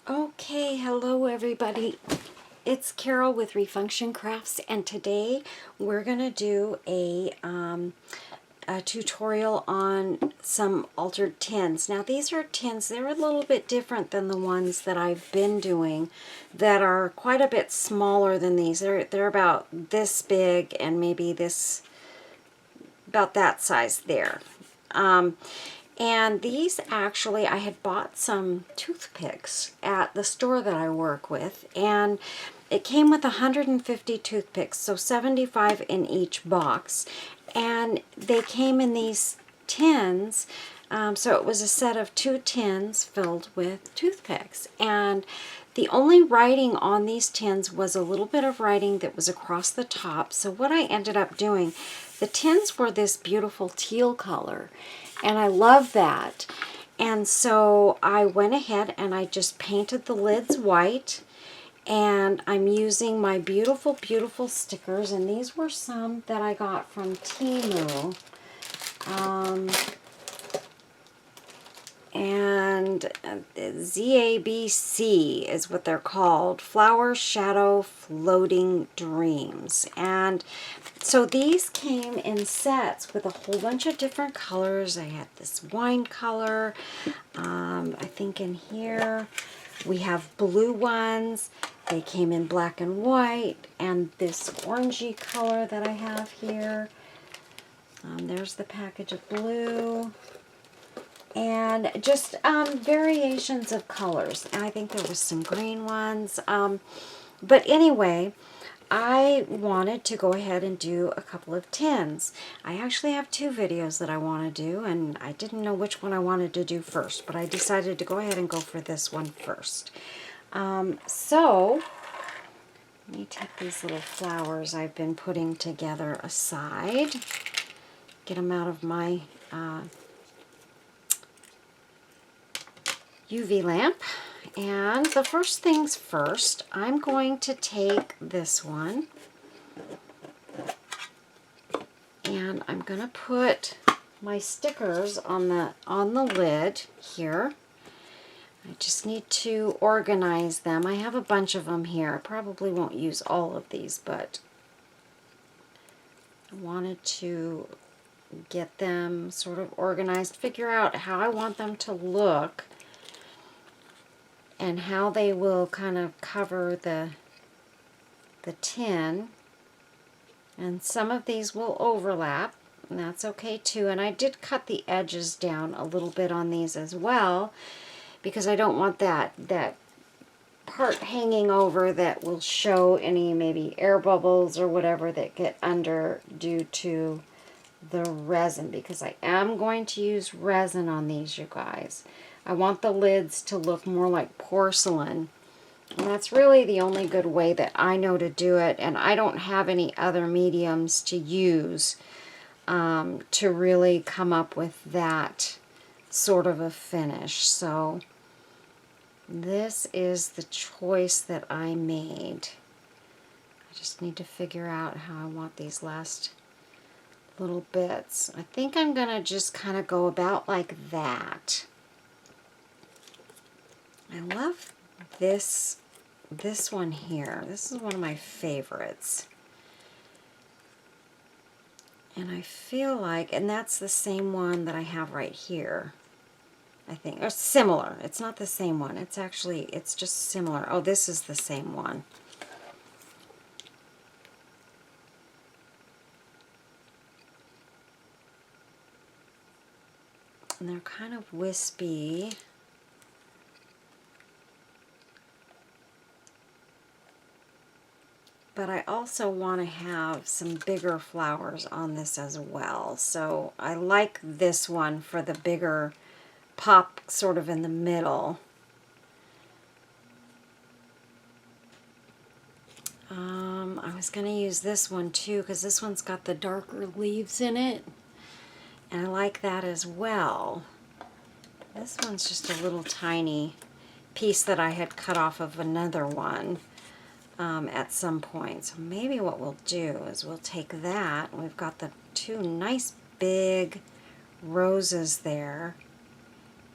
Okay, hello everybody. It's Carol with Refunction Crafts, and today we're gonna do a tutorial on some altered tins. Now these are tins, they're a little bit different than the ones that I've been doing that are quite a bit smaller than these. They're about this big and maybe this, about that size there. And these actually, I had bought some toothpicks at the store that I work with, and it came with 150 toothpicks, so 75 in each box. And they came in these tins, so it was a set of 2 tins filled with toothpicks. And the only writing on these tins was a little bit of writing that was across the top. So what I ended up doing, the tins were this beautiful teal color, and I love that. And so I went ahead and I just painted the lids white, and I'm using my beautiful, beautiful stickers, and these were some that I got from Temu. And ZABC is what they're called, Flower Shadow Floating Dreams. And so these came in sets with a whole bunch of different colors. I had this wine color, I think in here we have blue ones. They came in black and white, and this orangey color that I have here. There's the package of blue. And just variations of colors. I think there was some green ones. But anyway, I wanted to go ahead and do a couple of tins. I actually have 2 videos that I want to do, and I didn't know which one I wanted to do first, but I decided to go ahead and go for this one first. So, let me take these little flowers I've been putting together aside, get them out of my UV lamp. And the first things first, I'm going to take this one and I'm going to put my stickers on the lid here. I just need to organize them. I have a bunch of them here. I probably won't use all of these, but I wanted to get them sort of organized, figure out how I want them to look, and how they will kind of cover the tin. And some of these will overlap, and that's okay too. And I did cut the edges down a little bit on these as well, because I don't want that part hanging over that will show any maybe air bubbles or whatever that get under due to the resin, because I am going to use resin on these, you guys. I want the lids to look more like porcelain, and that's really the only good way that I know to do it, and I don't have any other mediums to use to really come up with that sort of a finish. So this is the choice that I made. I just need to figure out how I want these last little bits. I think I'm going to just kind of go about like that. I love this one here. This is one of my favorites. And I feel like, and that's the same one that I have right here, I think. Or similar. It's not the same one. It's actually, it's just similar. Oh, this is the same one. And they're kind of wispy. But I also want to have some bigger flowers on this as well. So I like this one for the bigger pop sort of in the middle. I was going to use this one too, because this one's got the darker leaves in it. And I like that as well. This one's just a little tiny piece that I had cut off of another one. At some point. So maybe what we'll do is we'll take that. We've got the 2 nice big roses there,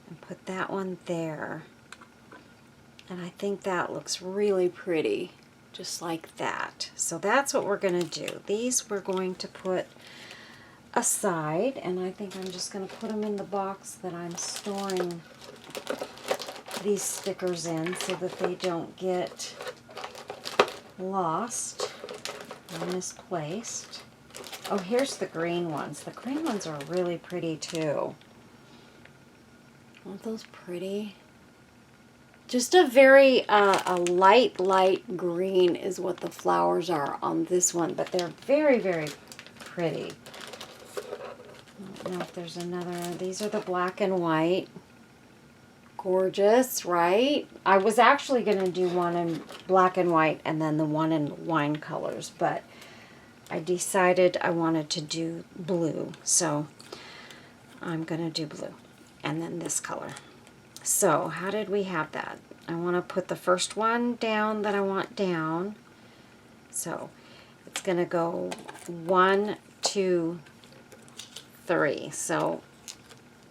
and put that one there. And I think that looks really pretty, just like that. So that's what we're going to do. These we're going to put aside, and I think I'm just going to put them in the box that I'm storing these stickers in so that they don't get lost or misplaced. Oh, here's the green ones. The green ones are really pretty too. Aren't those pretty? Just a very a light green is what the flowers are on this one, but they're very, very pretty. I don't know if there's another. These are the black and white. Gorgeous, right? I was actually going to do one in black and white and then the one in wine colors, but I decided I wanted to do blue, so I'm going to do blue and then this color. So how did we have that? I want to put the first one down that I want down. So it's going to go 1, 2, 3. So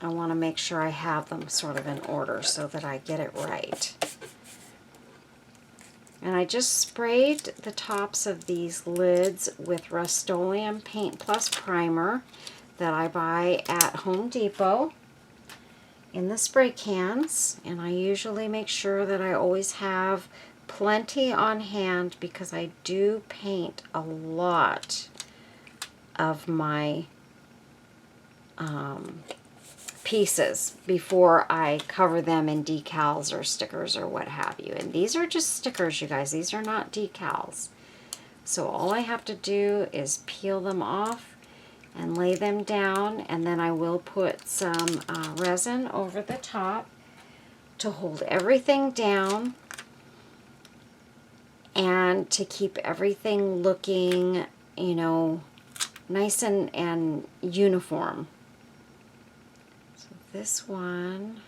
I want to make sure I have them sort of in order so that I get it right. And I just sprayed the tops of these lids with Rust-Oleum Paint Plus Primer that I buy at Home Depot in the spray cans. And I usually make sure that I always have plenty on hand because I do paint a lot of my pieces before I cover them in decals or stickers or what have you. And these are just stickers, you guys. These are not decals. So all I have to do is peel them off and lay them down, and then I will put some resin over the top to hold everything down and to keep everything looking, you know, nice and uniform. This one,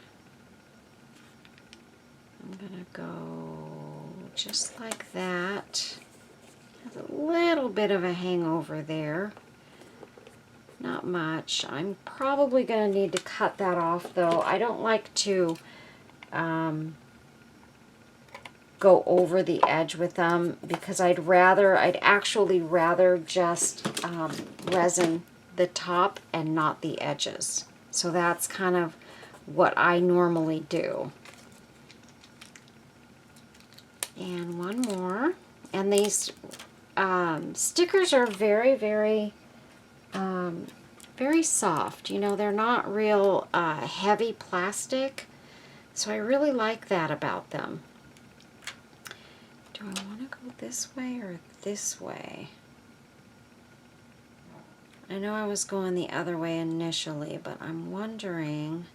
I'm going to go just like that. Has a little bit of a hangover there. Not much. I'm probably going to need to cut that off though. I don't like to go over the edge with them because I'd actually rather just resin the top and not the edges. So that's kind of what I normally do. And one more. And these stickers are very, very, very soft. You know, they're not real heavy plastic. So I really like that about them. Do I want to go this way or this way? I know I was going the other way initially, but I'm wondering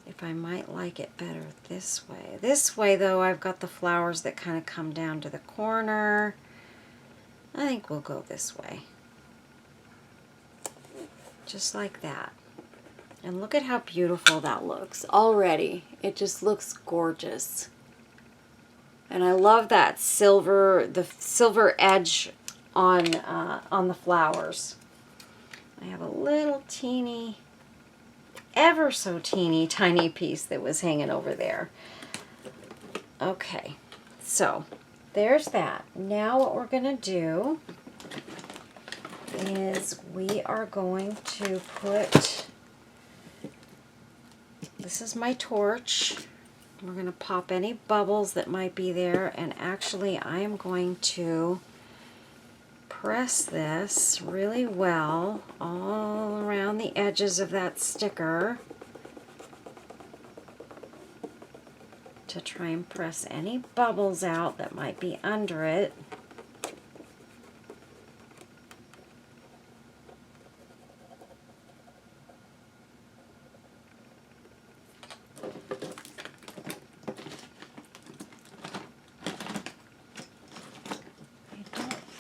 if I might like it better this way. This way, though, I've got the flowers that kind of come down to the corner. I think we'll go this way. Just like that. And look at how beautiful that looks already. It just looks gorgeous. And I love that silver, the silver edge on the flowers. I have a little teeny, ever so teeny tiny piece that was hanging over there. Okay, so there's that. Now what we're going to do is we are going to put, this is my torch. We're going to pop any bubbles that might be there, and actually I am going to press this really well all around the edges of that sticker to try and press any bubbles out that might be under it.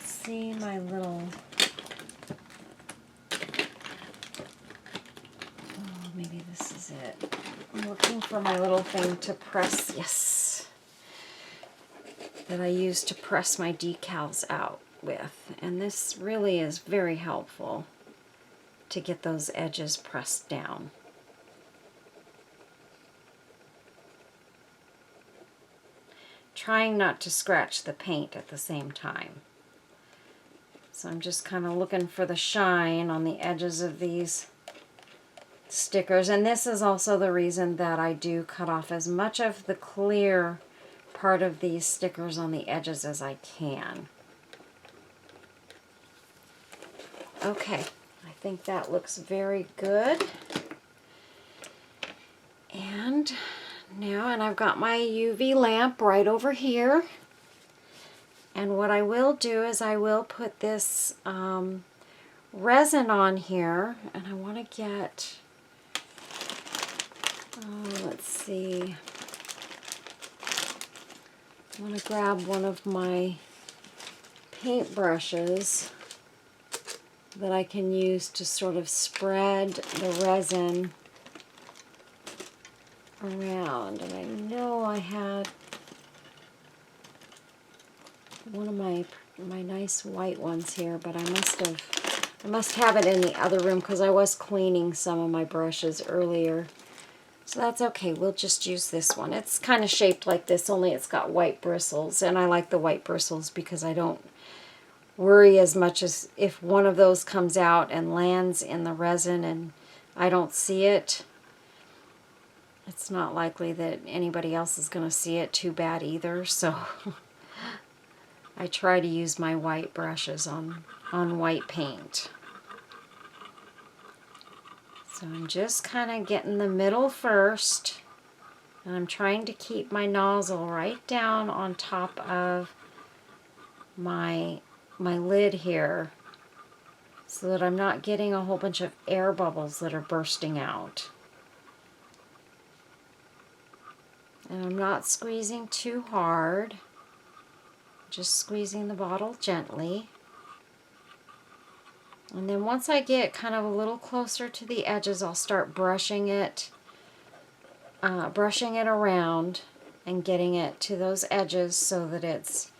See my little, oh, maybe this is it. I'm looking for my little thing to press, yes, that I use to press my decals out with. And this really is very helpful to get those edges pressed down. trying not to scratch the paint at the same time. So I'm just kind of looking for the shine on the edges of these stickers. And this is also the reason that I do cut off as much of the clear part of these stickers on the edges as I can. Okay, I think that looks very good. And now, and I've got my UV lamp right over here. And what I will do is I will put this resin on here, and I want to get, let's see, I want to grab one of my paint brushes that I can use to sort of spread the resin around. And I know I had one of my nice white ones here, but I must have it in the other room because I was cleaning some of my brushes earlier. So that's okay, we'll just use this one. It's kind of shaped like this, only it's got white bristles, and I like the white bristles because I don't worry as much as if one of those comes out and lands in the resin and I don't see it. It's not likely that anybody else is going to see it too bad either, so I try to use my white brushes on white paint. So I'm just kind of getting the middle first, and I'm trying to keep my nozzle right down on top of my lid here so that I'm not getting a whole bunch of air bubbles that are bursting out. And I'm not squeezing too hard, just squeezing the bottle gently. And then once I get kind of a little closer to the edges, I'll start brushing it around and getting it to those edges so that it's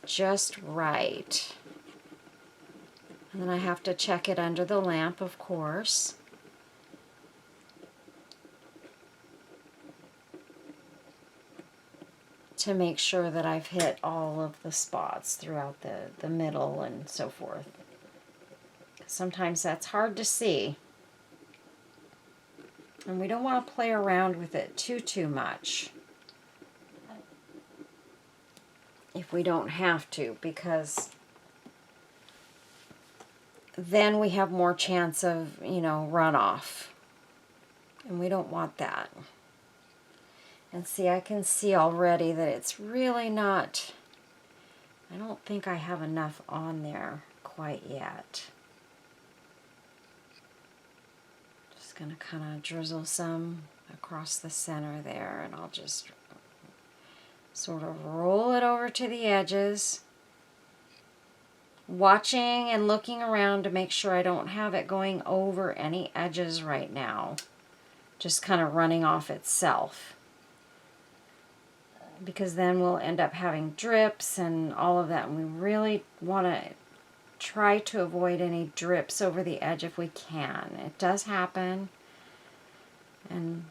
just right. And then I have to check it under the lamp, of course. To make sure that I've hit all of the spots throughout the middle and so forth. Sometimes that's hard to see. And we don't want to play around with it too much if we don't have to, because then we have more chance of, runoff. And we don't want that. And see, I can see already that it's really not, I don't think I have enough on there quite yet. Just going to kind of drizzle some across the center there, and I'll just sort of roll it over to the edges, watching and looking around to make sure I don't have it going over any edges right now, just kind of running off itself, because then we'll end up having drips and all of that, and we really want to try to avoid any drips over the edge if we can. It does happen, and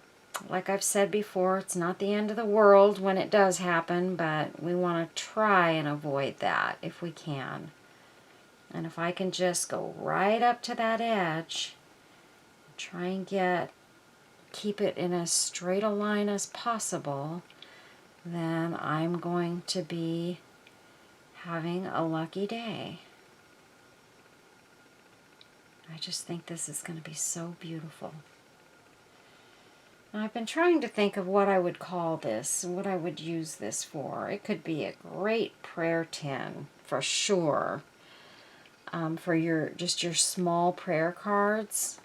like I've said before, it's not the end of the world when it does happen, but we want to try and avoid that if we can. And if I can just go right up to that edge, try and keep it in as straight a line as possible, then I'm going to be having a lucky day. I just think this is going to be so beautiful. Now, I've been trying to think of what I would call this and what I would use this for. It could be a great prayer tin for sure, for your small prayer cards.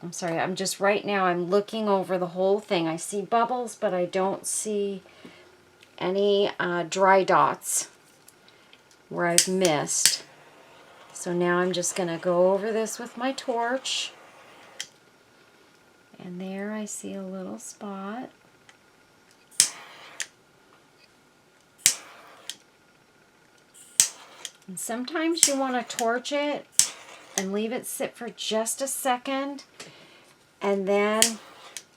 I'm sorry, right now I'm looking over the whole thing. I see bubbles, but I don't see any dry dots where I've missed. So now I'm just going to go over this with my torch. And there I see a little spot. And sometimes you want to torch it and leave it sit for just a second, and then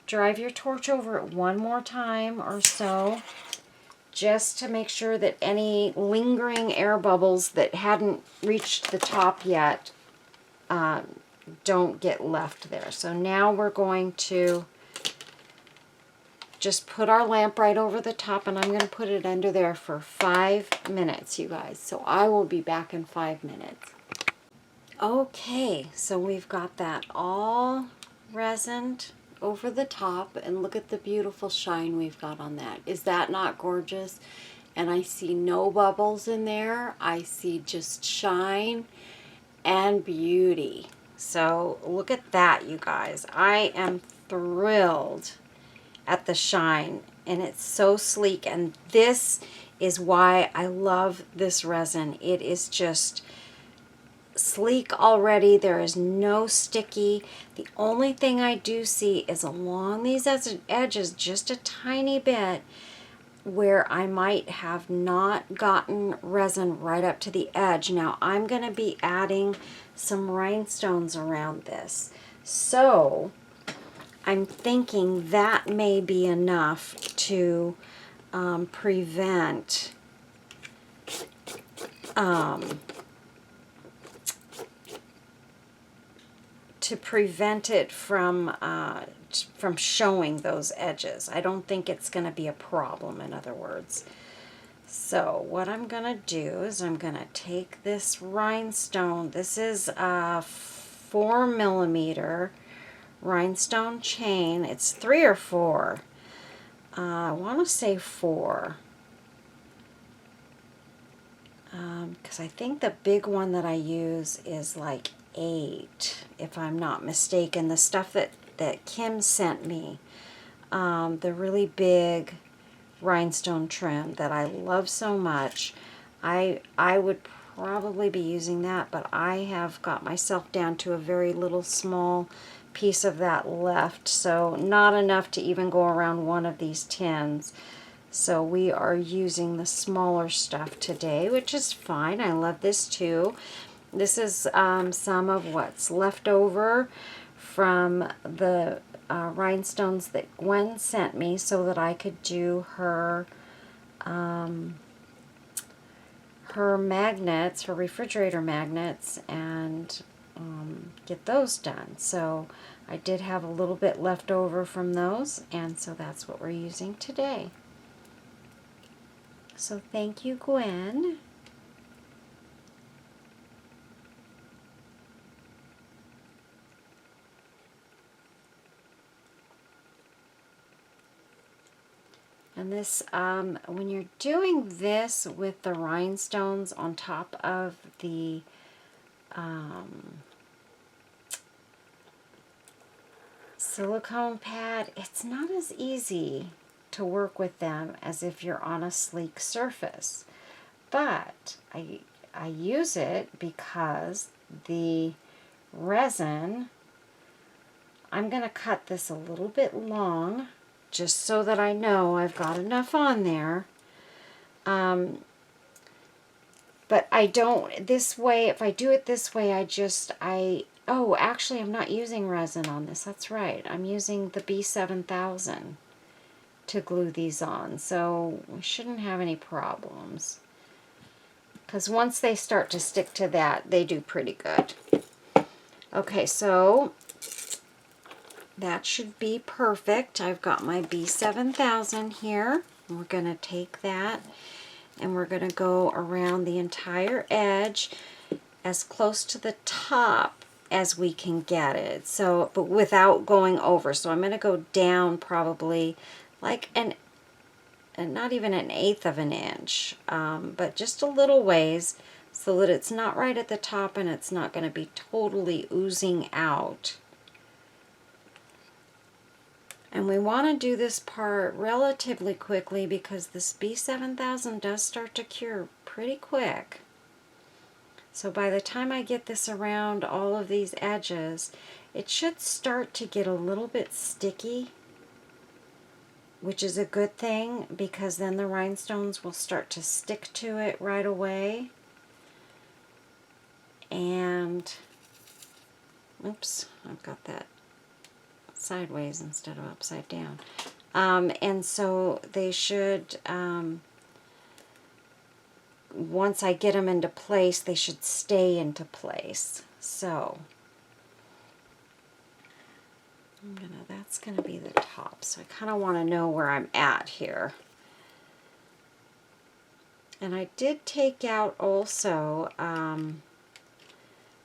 drive your torch over it one more time or so, just to make sure that any lingering air bubbles that hadn't reached the top yet don't get left there. So now we're going to just put our lamp right over the top, and I'm going to put it under there for 5 minutes, you guys. So I will be back in 5 minutes. Okay, so we've got that all resined over the top, and look at the beautiful shine we've got on that. Is that not gorgeous? And I see no bubbles in there. I see just shine and beauty. So look at that, you guys. I am thrilled at the shine, and it's so sleek, and this is why I love this resin. It is just sleek already. There is no sticky. The only thing I do see is along these edges just a tiny bit where I might have not gotten resin right up to the edge. Now I'm going to be adding some rhinestones around this, so I'm thinking that may be enough to prevent it from showing those edges. I don't think it's going to be a problem, in other words. So what I'm going to do is I'm going to take this rhinestone. This is a 4mm rhinestone chain. It's 3 or 4. I want to say 4. Because I think the big one that I use is like 8, if I'm not mistaken. The stuff that Kim sent me, the really big rhinestone trim that I love so much, I would probably be using that, but I have got myself down to a very little small piece of that left, so not enough to even go around one of these tins. So we are using the smaller stuff today, which is fine. I love this too. This is some of what's left over from the rhinestones that Gwen sent me so that I could do her magnets, her refrigerator magnets, and get those done. So I did have a little bit left over from those, and so that's what we're using today. So thank you, Gwen. And this, when you're doing this with the rhinestones on top of the silicone pad, it's not as easy to work with them as if you're on a sleek surface. But I use it because the resin, I'm going to cut this a little bit long just so that I know I've got enough on there. But I don't, this way, if I do it this way, oh, actually I'm not using resin on this. That's right. I'm using the B7000 to glue these on. So we shouldn't have any problems. Because once they start to stick to that, they do pretty good. Okay, so that should be perfect. I've got my B7000 here. We're going to take that and we're going to go around the entire edge as close to the top as we can get it. So, but without going over. So I'm going to go down probably like not even 1/8 of an inch, but just a little ways so that it's not right at the top and it's not going to be totally oozing out. And we want to do this part relatively quickly because this B7000 does start to cure pretty quick. So by the time I get this around all of these edges, it should start to get a little bit sticky, which is a good thing because then the rhinestones will start to stick to it right away. And, oops, I've got that sideways instead of upside down. And so they should once I get them into place, they should stay into place. So that's gonna be the top. So I kind of want to know where I'm at here. And I did take out also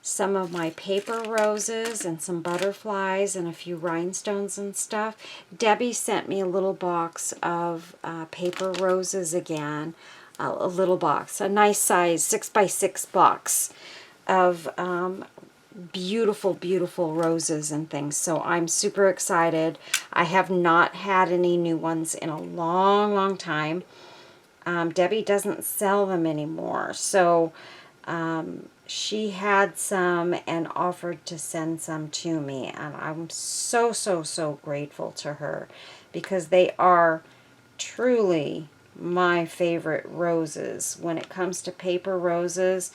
some of my paper roses and some butterflies and a few rhinestones and stuff. Debbie sent me a little box of paper roses again. A little box, a nice size 6x6 box of beautiful, beautiful roses and things. So I'm super excited. I have not had any new ones in a long, long time. Debbie doesn't sell them anymore. So she had some and offered to send some to me. And I'm so, so, so grateful to her because they are truly my favorite roses. When it comes to paper roses,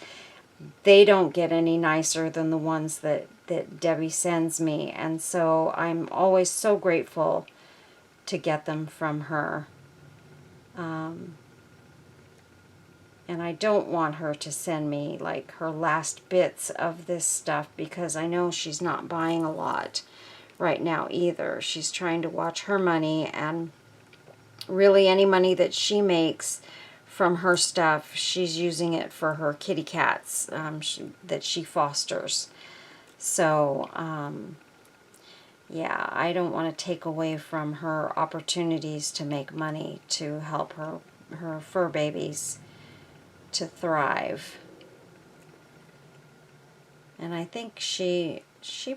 they don't get any nicer than the ones that Debbie sends me. And so I'm always so grateful to get them from her. And I don't want her to send me like her last bits of this stuff because I know she's not buying a lot right now either. She's trying to watch her money, and really any money that she makes from her stuff, she's using it for her kitty cats that she fosters. So, yeah, I don't want to take away from her opportunities to make money to help her fur babies to thrive. And I think she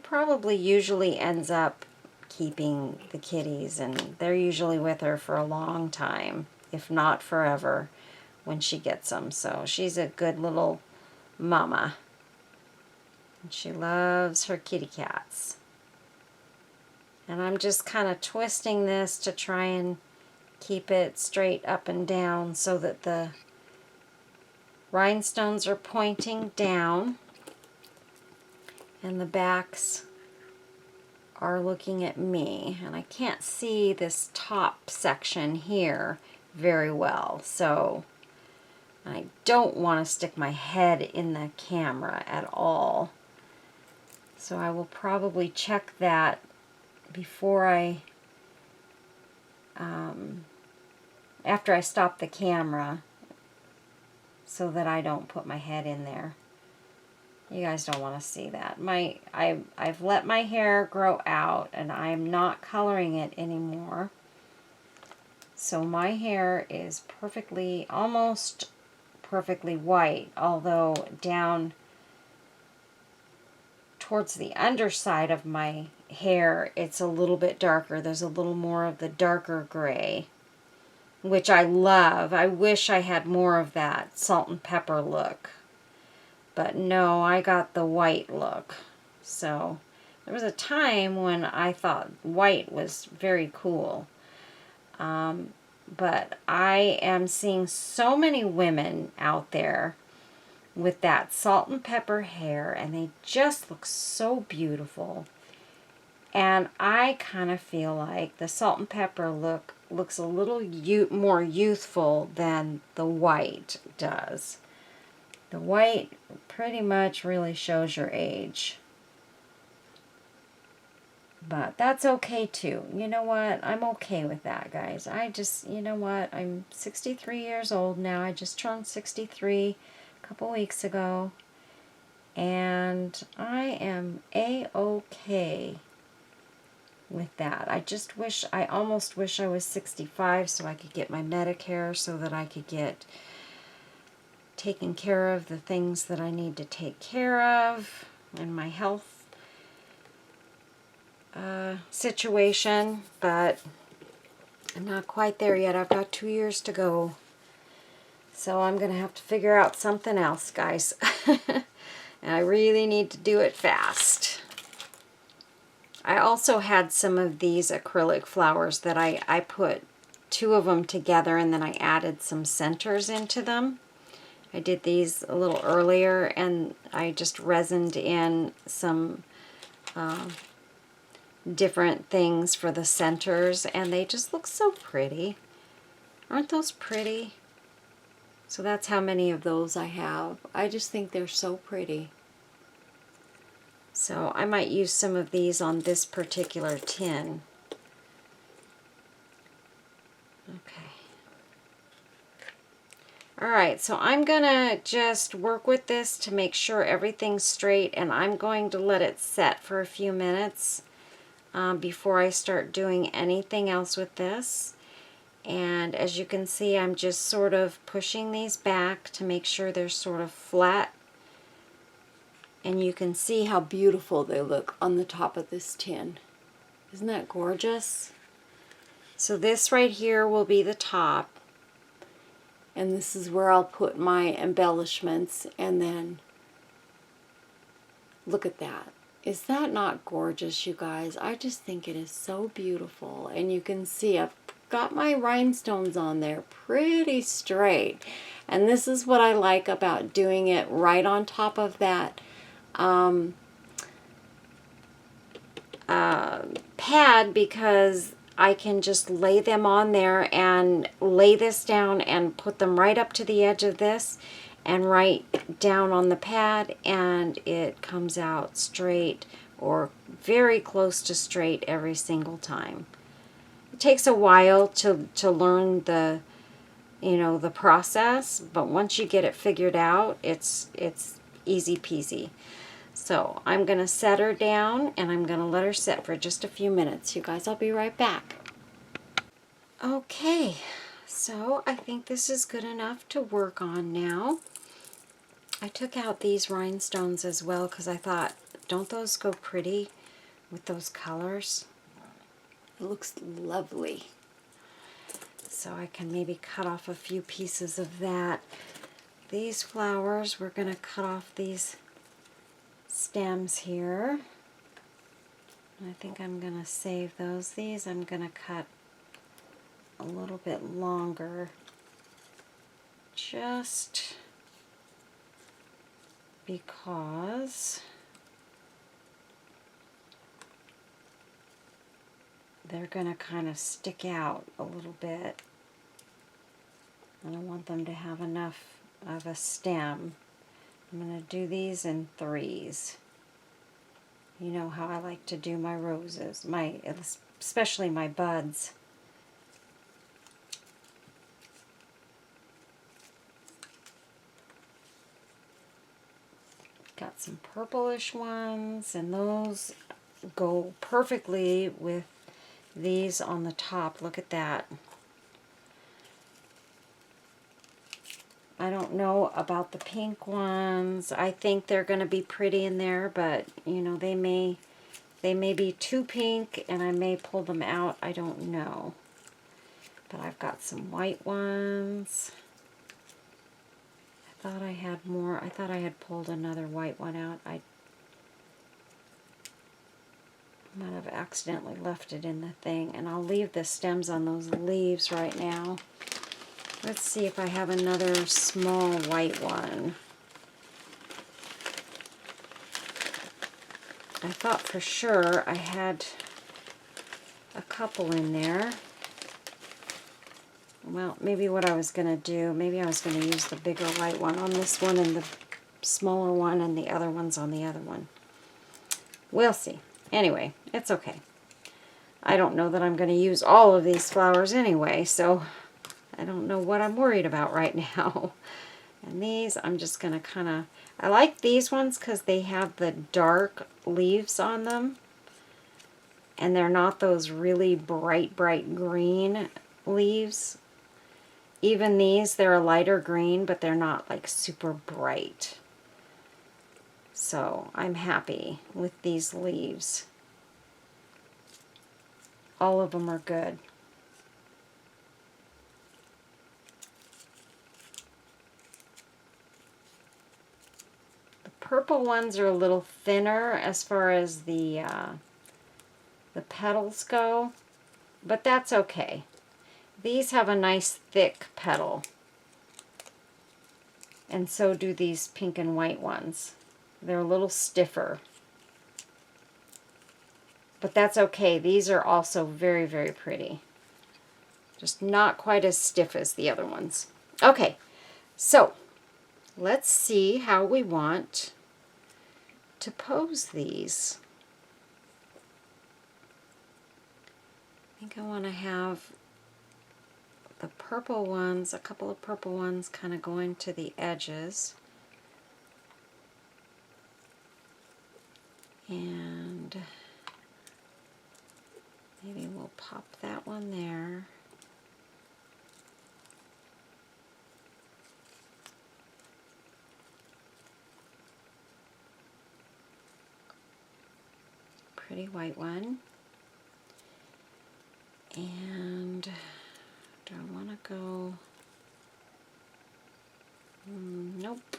probably usually ends up keeping the kitties, and they're usually with her for a long time, if not forever, when she gets them. So she's a good little mama. And she loves her kitty cats. And I'm just kind of twisting this to try and keep it straight up and down so that the rhinestones are pointing down and the backs are looking at me. And I can't see this top section here very well, so I don't want to stick my head in the camera at all. So I will probably check that before after I stop the camera, so that I don't put my head in there. You guys don't want to see that. I've let my hair grow out and I'm not coloring it anymore. So my hair is almost perfectly white, although down towards the underside of my hair it's a little bit darker. There's a little more of the darker gray, which I love. I wish I had more of that salt and pepper look. But no, I got the white look. So there was a time when I thought white was very cool. But I am seeing so many women out there with that salt and pepper hair, and they just look so beautiful. And I kind of feel like the salt and pepper looks a little more youthful than the white does. The white pretty much really shows your age. But that's okay too. You know what? I'm okay with that, guys. You know what? I'm 63 years old now. I just turned 63 a couple weeks ago. And I am A-okay with that. I almost wish I was 65 so I could get my Medicare, so that I could get taken care of the things that I need to take care of in my health situation, but I'm not quite there yet. I've got 2 years to go. So I'm going to have to figure out something else, guys. And I really need to do it fast. I also had some of these acrylic flowers that I put 2 of them together, and then I added some centers into them. I did these a little earlier, and I just resined in some different things for the centers, and they just look so pretty. Aren't those pretty? So that's how many of those I have. I just think they're so pretty. So I might use some of these on this particular tin. Okay. Alright, so I'm going to just work with this to make sure everything's straight, and I'm going to let it set for a few minutes before I start doing anything else with this. And as you can see, I'm just sort of pushing these back to make sure they're sort of flat. And you can see how beautiful they look on the top of this tin. Isn't that gorgeous? So this right here will be the top. And this is where I'll put my embellishments. And then, look at that. Is that not gorgeous, you guys? I just think it is so beautiful. And you can see I've got my rhinestones on there pretty straight. And this is what I like about doing it right on top of that pad, because I can just lay them on there and lay this down and put them right up to the edge of this and right down on the pad, and it comes out straight or very close to straight every single time. It takes a while to learn the, you know, the process, but once you get it figured out, it's easy peasy. So I'm going to set her down, and I'm going to let her sit for just a few minutes. You guys, I'll be right back. Okay, so I think this is good enough to work on now. I took out these rhinestones as well because I thought, don't those go pretty with those colors? It looks lovely. So I can maybe cut off a few pieces of that. These flowers, we're going to cut off these stems here. I think I'm going to save those. These I'm going to cut a little bit longer, just because they're going to kind of stick out a little bit. And I want them to have enough of a stem. I'm going to do these in threes. You know how I like to do my roses, especially my buds. Got some purplish ones, and those go perfectly with these on the top. Look at that. I don't know about the pink ones. I think they're going to be pretty in there, but you know, they may be too pink and I may pull them out. I don't know. But I've got some white ones. I thought I had more. I thought I had pulled another white one out. I might have accidentally left it in the thing, and I'll leave the stems on those leaves right now. Let's see if I have another small white one. I thought for sure I had a couple in there. Well, maybe what I was going to do, maybe I was going to use the bigger white one on this one and the smaller one and the other ones on the other one. We'll see. Anyway, it's okay. I don't know that I'm going to use all of these flowers anyway, so I don't know what I'm worried about right now. And these, I'm just going to kind of, I like these ones because they have the dark leaves on them. And they're not those really bright green leaves. Even these, they're a lighter green, but they're not like super bright. So I'm happy with these leaves. All of them are good. Purple ones are a little thinner as far as the petals go, but that's okay. These have a nice thick petal, and so do these pink and white ones. They're a little stiffer, but that's okay. These are also very, very pretty. Just not quite as stiff as the other ones. Okay, So let's see how we want to pose these. I think I want to have the purple ones, a couple of purple ones kind of going to the edges. And maybe we'll pop that one there. Pretty white one. And do I want to go? Nope.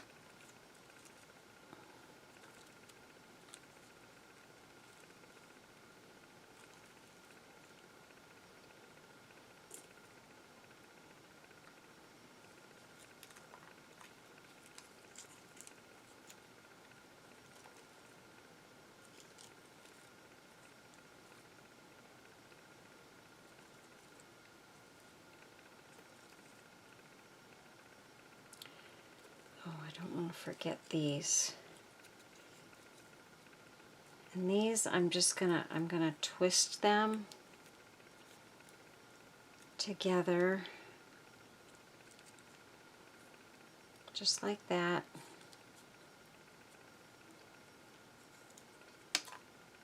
Oh, I don't want to forget these. And these I'm gonna twist them together just like that.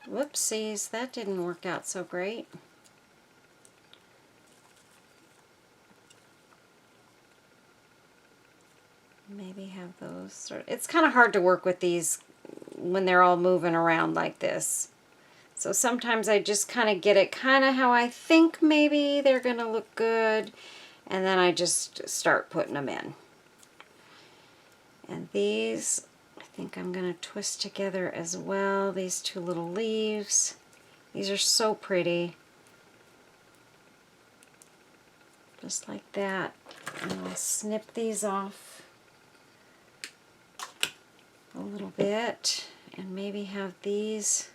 Whoopsies, that didn't work out so great. Maybe have those sort of, it's kind of hard to work with these when they're all moving around like this. So sometimes I just kind of get it kind of how I think maybe they're going to look good, and then I just start putting them in. And these, I think I'm going to twist together as well, these two little leaves. These are so pretty. Just like that. And I'll snip these off a little bit and maybe have these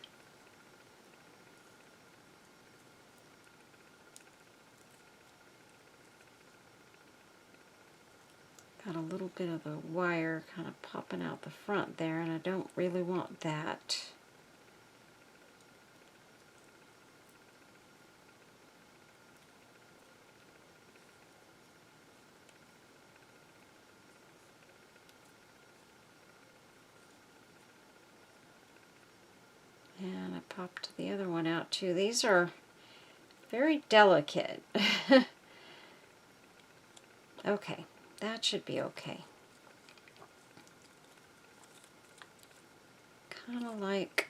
got a little bit of the wire kind of popping out the front there, and I don't really want that. And I popped the other one out too. These are very delicate. Okay, that should be okay. Kind of like,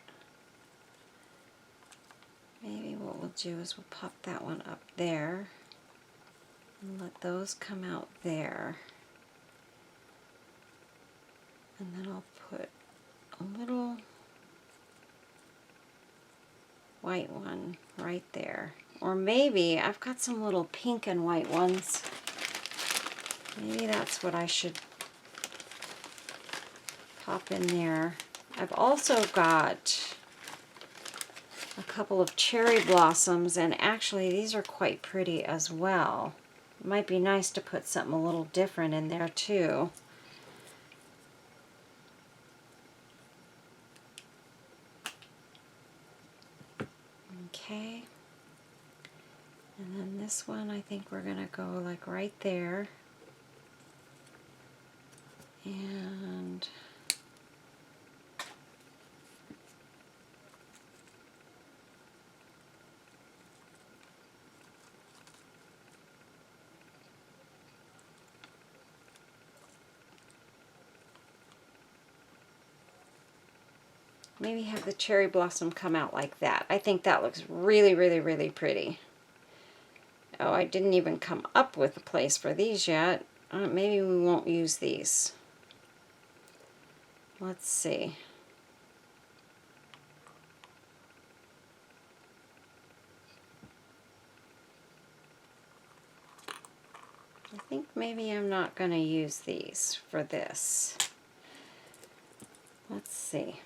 maybe what we'll do is we'll pop that one up there and let those come out there. And then I'll put a little white one right there. Or maybe I've got some little pink and white ones. Maybe that's what I should pop in there. I've also got a couple of cherry blossoms, and actually these are quite pretty as well. It might be nice to put something a little different in there too. Okay. And then this one, I think we're going to go like right there. And maybe have the cherry blossom come out like that. I think that looks really, really, really pretty. Oh, I didn't even come up with a place for these yet. Maybe we won't use these. Let's see. I think maybe I'm not going to use these for this. Let's see.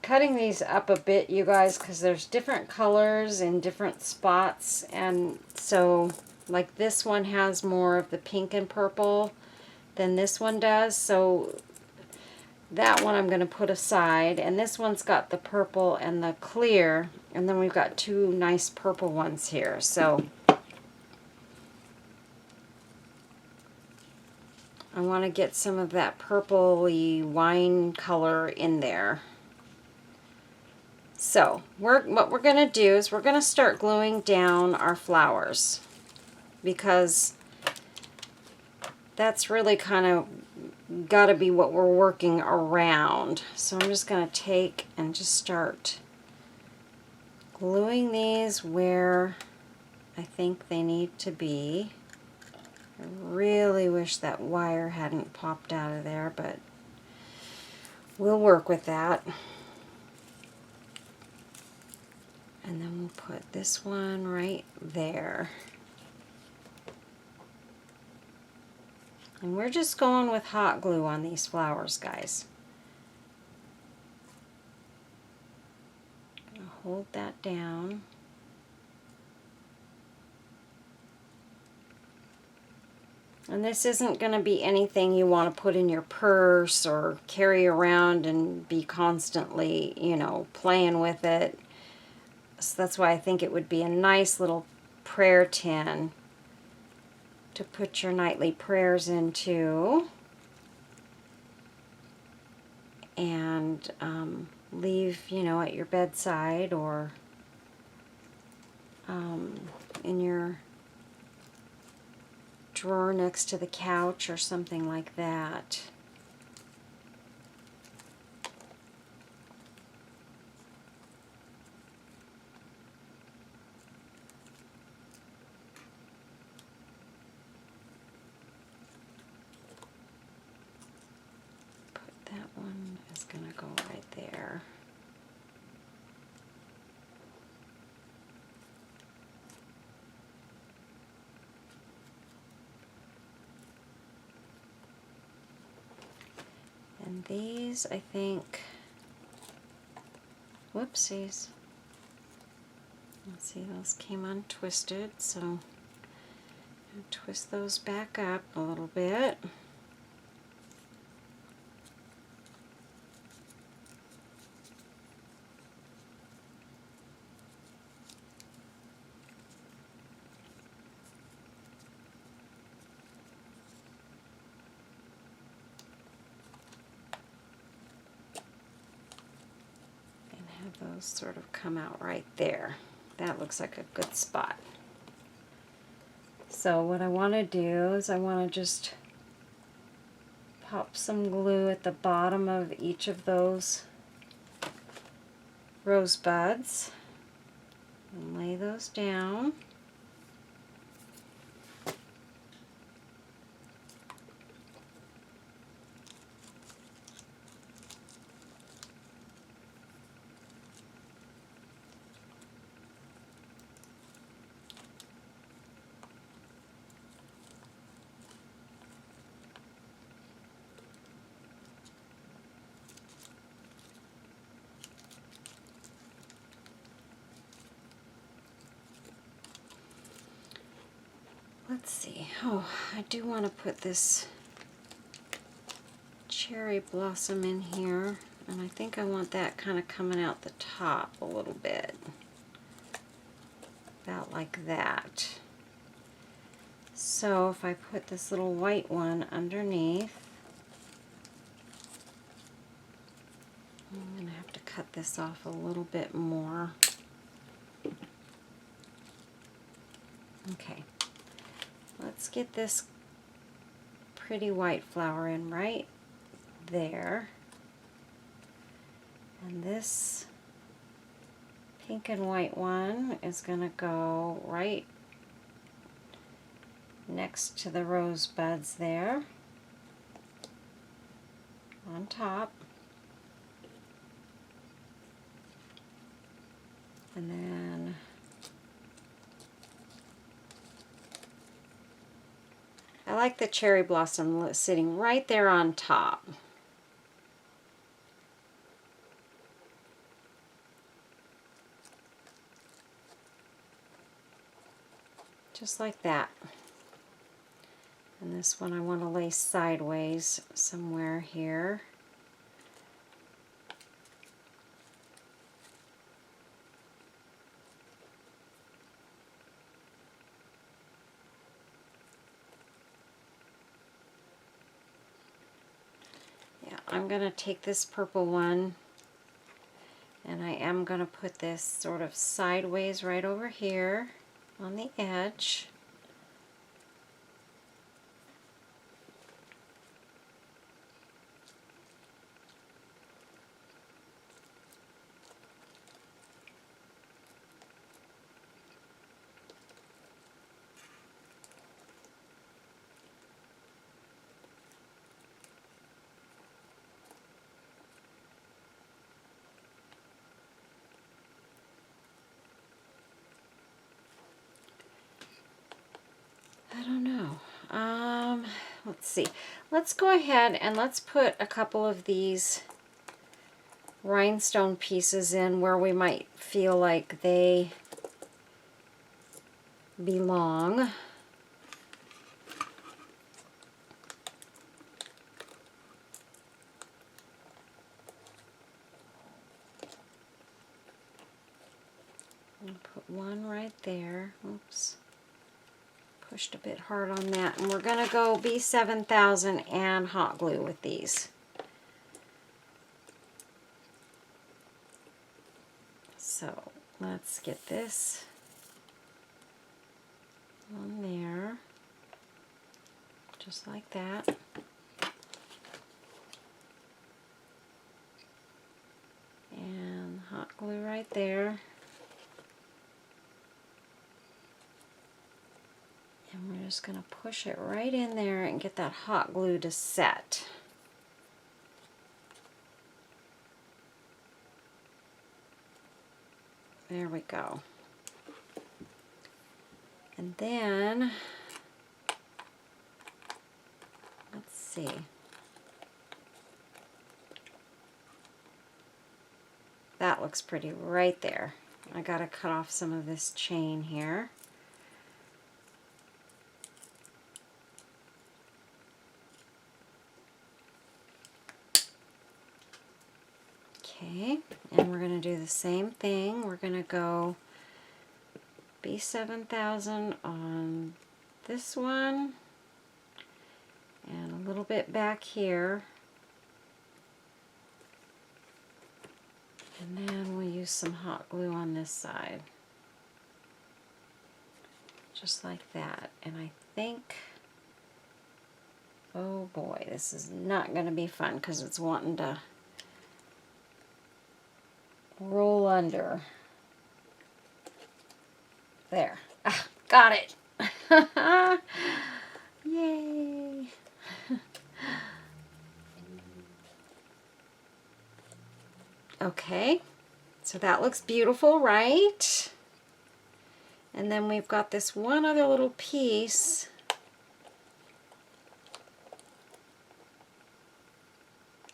cutting these up a bit, you guys, because there's different colors in different spots. And so, like this one has more of the pink and purple than this one does. So that one I'm going to put aside. And this one's got the purple and the clear. And then we've got two nice purple ones here. So I want to get some of that purpley wine color in there. So what we're going to do is we're going to start gluing down our flowers, because that's really kind of got to be what we're working around. So I'm just going to take and just start gluing these where I think they need to be. I really wish that wire hadn't popped out of there, but we'll work with that. And then we'll put this one right there. And we're just going with hot glue on these flowers, guys. Gonna hold that down. And this isn't going to be anything you want to put in your purse or carry around and be constantly, you know, playing with it. So that's why I think it would be a nice little prayer tin to put your nightly prayers into, and leave, you know, at your bedside or in your drawer next to the couch or something like that. That one is going to go right there. And these, I think, whoopsies. Let's see, those came untwisted, so I'm going to twist those back up a little bit. Those sort of come out right there. That looks like a good spot. So what I want to do is I want to just pop some glue at the bottom of each of those rosebuds and lay those down. Let's see. Oh, I do want to put this cherry blossom in here, and I think I want that kind of coming out the top a little bit. About like that. So if I put this little white one underneath, I'm going to have to cut this off a little bit more. Okay. Let's get this pretty white flower in right there. And this pink and white one is going to go right next to the rosebuds there on top. And then I like the cherry blossom sitting right there on top. just like that. And this one I want to lay sideways somewhere here. Yeah, I'm going to take this purple one and I am going to put this sort of sideways right over here on the edge. I don't know. Let's see. Let's go ahead and let's put a couple of these rhinestone pieces in where we might feel like they belong. I'll put one right there. Oops. Pushed a bit hard on that. And we're going to go B7000 and hot glue with these. So let's get this on there, just like that. And hot glue right there. And we're just going to push it right in there and get that hot glue to set. There we go. And then, let's see. That looks pretty right there. I got to cut off some of this chain here. Okay, and we're going to do the same thing. We're going to go B7000 on this one and a little bit back here. And then we'll use some hot glue on this side. Just like that. And I think, oh boy, this is not going to be fun because it's wanting to roll under. There. Ah, got it. Yay. Okay, so that looks beautiful, right? And then we've got this one other little piece.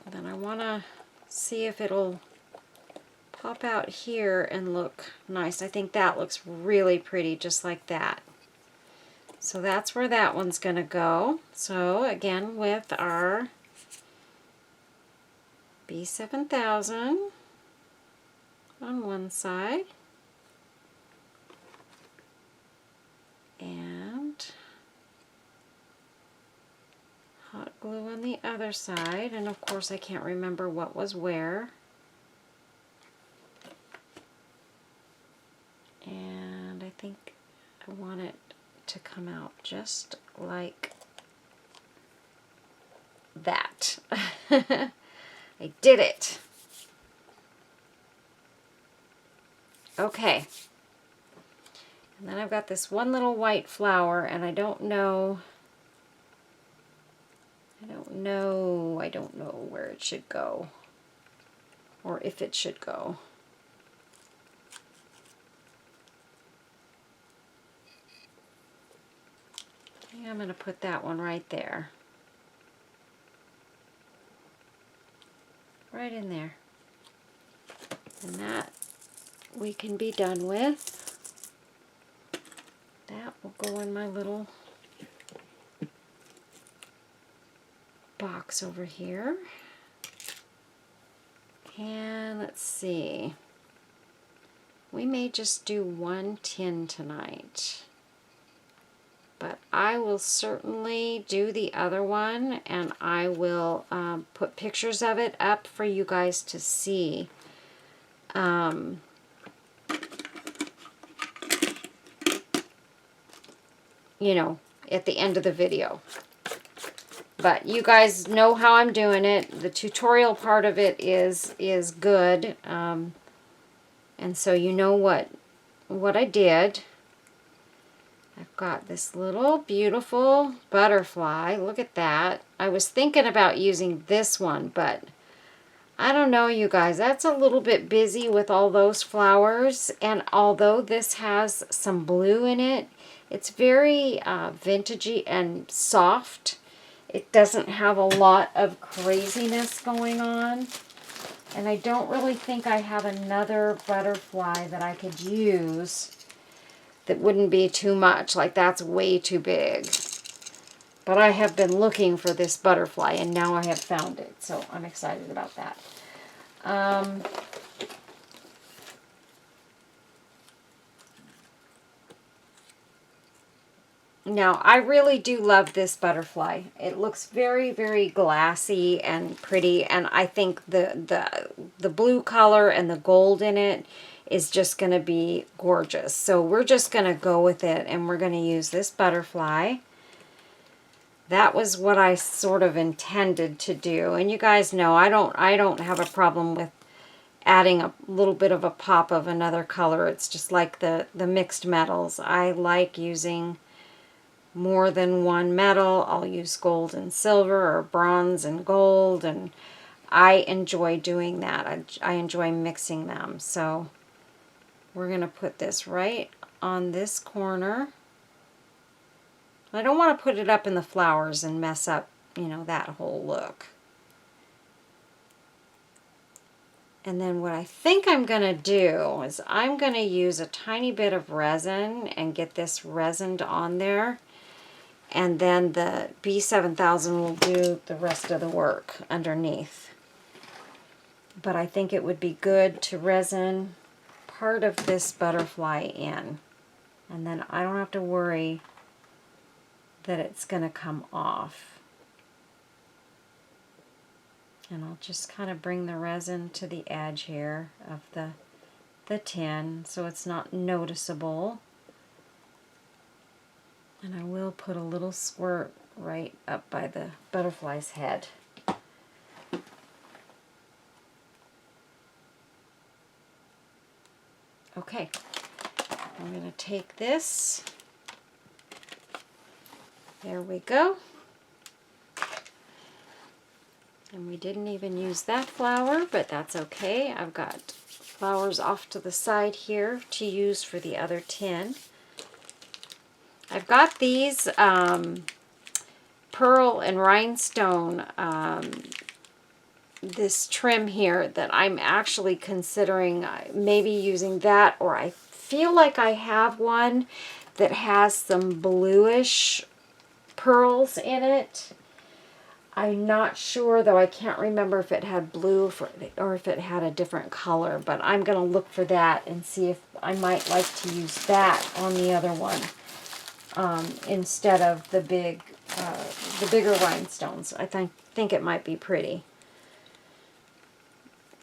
And then I want to see if it'll pop out here and look nice. I think that looks really pretty, just like that. So that's where that one's going to go. So again, with our B7000 on one side and hot glue on the other side, and of course I can't remember what was where. And I think I want it to come out just like that. I did it. Okay. And then I've got this one little white flower, and I don't know where it should go, or if it should go. I think I'm going to put that one right there. Right in there. And that we can be done with. that will go in my little box over here. And let's see. We may just do one tin tonight. But I will certainly do the other one, and I will put pictures of it up for you guys to see. You know, at the end of the video. But you guys know how I'm doing it. The tutorial part of it is good. And so you know what I did. I've got this little beautiful butterfly. Look at that. I was thinking about using this one, but I don't know, you guys. That's a little bit busy with all those flowers. And although this has some blue in it, it's very vintagey and soft. It doesn't have a lot of craziness going on. And I don't really think I have another butterfly that I could use that wouldn't be too much. Like, that's way too big. But I have been looking for this butterfly, and now I have found it. So I'm excited about that. Now, I really do love this butterfly. It looks very, very glassy and pretty, and I think the blue color and the gold in it is just going to be gorgeous. So we're just going to go with it, and we're going to use this butterfly. That was what I sort of intended to do, and you guys know I don't have a problem with adding a little bit of a pop of another color. It's just like the mixed metals. I like using more than one metal. I'll use gold and silver or bronze and gold, and I enjoy doing that. I enjoy mixing them. So we're going to put this right on this corner. I don't want to put it up in the flowers and mess up, you know, that whole look. And then what I think I'm going to do is I'm going to use a tiny bit of resin and get this resined on there. And then the B7000 will do the rest of the work underneath. But I think it would be good to resin part of this butterfly in. And then I don't have to worry that it's going to come off. And I'll just kind of bring the resin to the edge here of the tin so it's not noticeable. And I will put a little squirt right up by the butterfly's head. Okay, I'm going to take this. There we go. And we didn't even use that flower, but that's okay. I've got flowers off to the side here to use for the other tin. I've got these pearl and rhinestone, this trim here that I'm actually considering maybe using that, or I feel like I have one that has some bluish pearls in it. I'm not sure, though. I can't remember if it had blue or if it had a different color, but I'm going to look for that and see if I might like to use that on the other one. Instead of the bigger rhinestones. I think it might be pretty.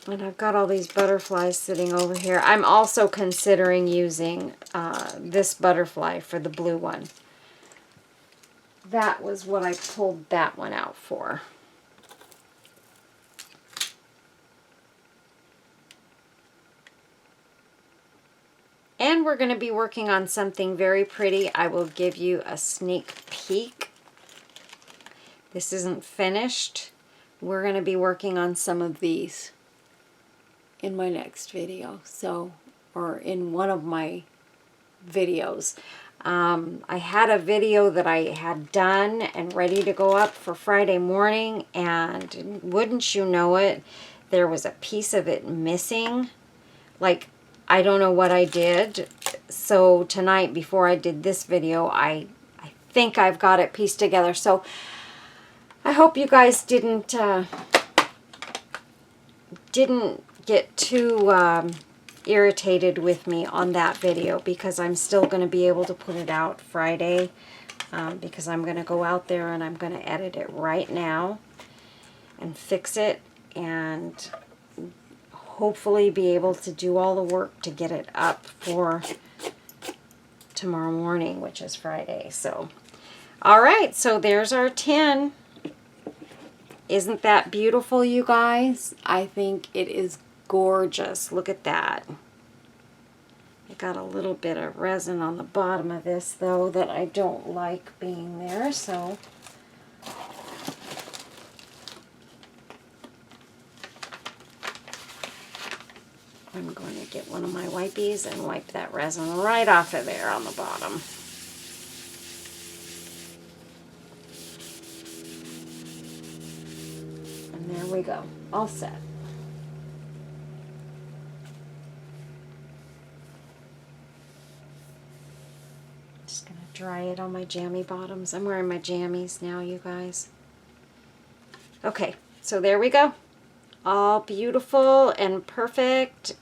And I've got all these butterflies sitting over here. I'm also considering using this butterfly for the blue one. That was what I pulled that one out for. And we're going to be working on something very pretty. I will give you a sneak peek. This isn't finished. We're going to be working on some of these in my next video. Or in one of my videos. I had a video that I had done and ready to go up for Friday morning, and wouldn't you know it, there was a piece of it missing. Like, I don't know what I did. So tonight, before I did this video, I think I've got it pieced together. So I hope you guys didn't get too irritated with me on that video, because I'm still going to be able to put it out Friday, because I'm going to go out there and I'm going to edit it right now and fix it, and hopefully be able to do all the work to get it up for tomorrow morning, which is Friday. So, all right, so there's our tin. Isn't that beautiful, you guys? I think it is gorgeous. Look at that. I got a little bit of resin on the bottom of this, though, that I don't like being there, so I'm going to get one of my wipies and wipe that resin right off of there on the bottom. And there we go. All set. Just going to dry it on my jammy bottoms. I'm wearing my jammies now, you guys. Okay, so there we go. All beautiful and perfect,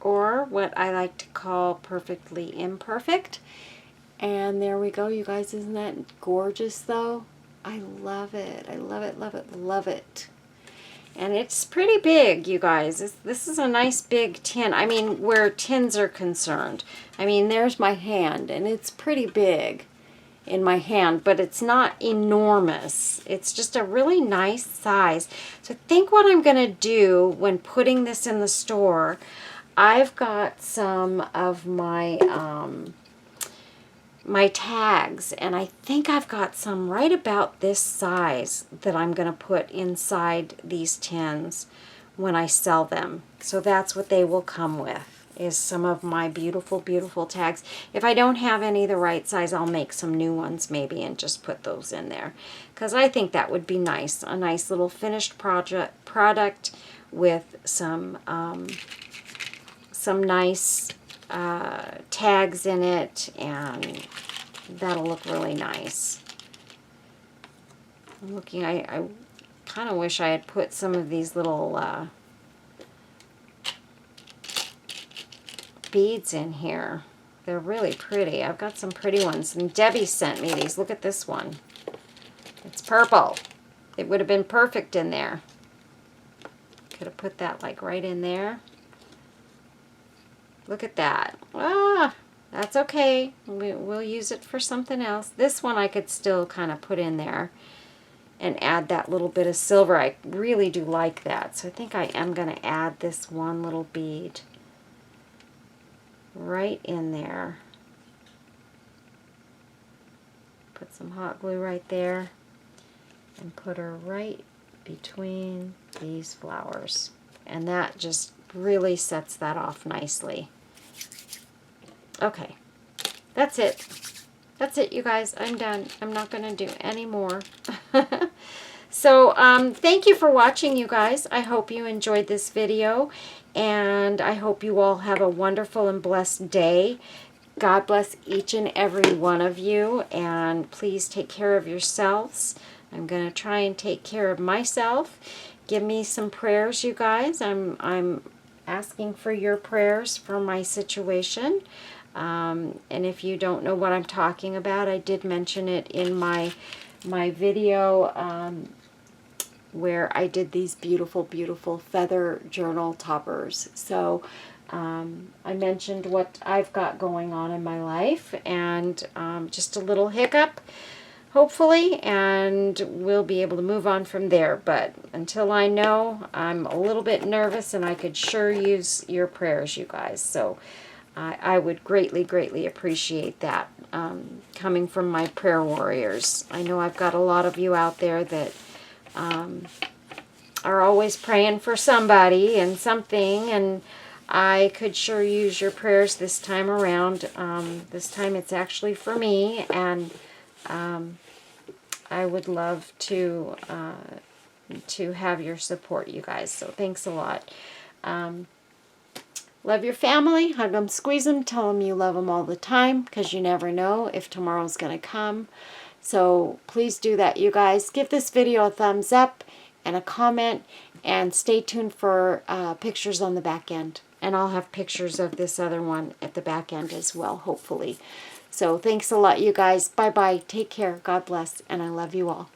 or what I like to call perfectly imperfect. And there we go, you guys. Isn't that gorgeous, though? I love it. I love it, love it, love it. And it's pretty big, you guys. This is a nice big tin. I mean, where tins are concerned. I mean, there's my hand, and it's pretty big in my hand, but it's not enormous. It's just a really nice size. So I think what I'm going to do when putting this in the store, I've got some of my my tags, and I think I've got some right about this size that I'm going to put inside these tins when I sell them. So that's what they will come with, is some of my beautiful, beautiful tags. If I don't have any the right size, I'll make some new ones maybe and just put those in there, because I think that would be nice. A nice little finished product with some nice tags in it, and that'll look really nice. I'm looking, I kind of wish I had put some of these little beads in here. They're really pretty. I've got some pretty ones, and Debbie sent me these. Look at this one. It's purple. It would have been perfect in there. Could have put that like right in there. Look at that. Ah, that's okay. We'll use it for something else. This one I could still kind of put in there and add that little bit of silver. I really do like that. So I think I am going to add this one little bead right in there. Put some hot glue right there and put her right between these flowers. And that just really sets that off nicely. Okay, that's it. That's it, you guys. I'm done. I'm not going to do any more. So, thank you for watching, you guys. I hope you enjoyed this video, and I hope you all have a wonderful and blessed day. God bless each and every one of you, and please take care of yourselves. I'm going to try and take care of myself. Give me some prayers, you guys. I'm asking for your prayers for my situation. And if you don't know what I'm talking about, I did mention it in my video where I did these beautiful, beautiful feather journal toppers. So I mentioned what I've got going on in my life, and just a little hiccup, hopefully, and we'll be able to move on from there. But until I know, I'm a little bit nervous, and I could sure use your prayers, you guys. So I would greatly, greatly appreciate that coming from my prayer warriors. I know I've got a lot of you out there that are always praying for somebody and something, and I could sure use your prayers this time around. This time it's actually for me, and I would love to have your support, you guys. So thanks a lot. Love your family. Hug them, squeeze them, tell them you love them all the time, because you never know if tomorrow's going to come. So please do that, you guys. Give this video a thumbs up and a comment, and stay tuned for pictures on the back end. And I'll have pictures of this other one at the back end as well, hopefully. So thanks a lot, you guys. Bye-bye. Take care. God bless. And I love you all.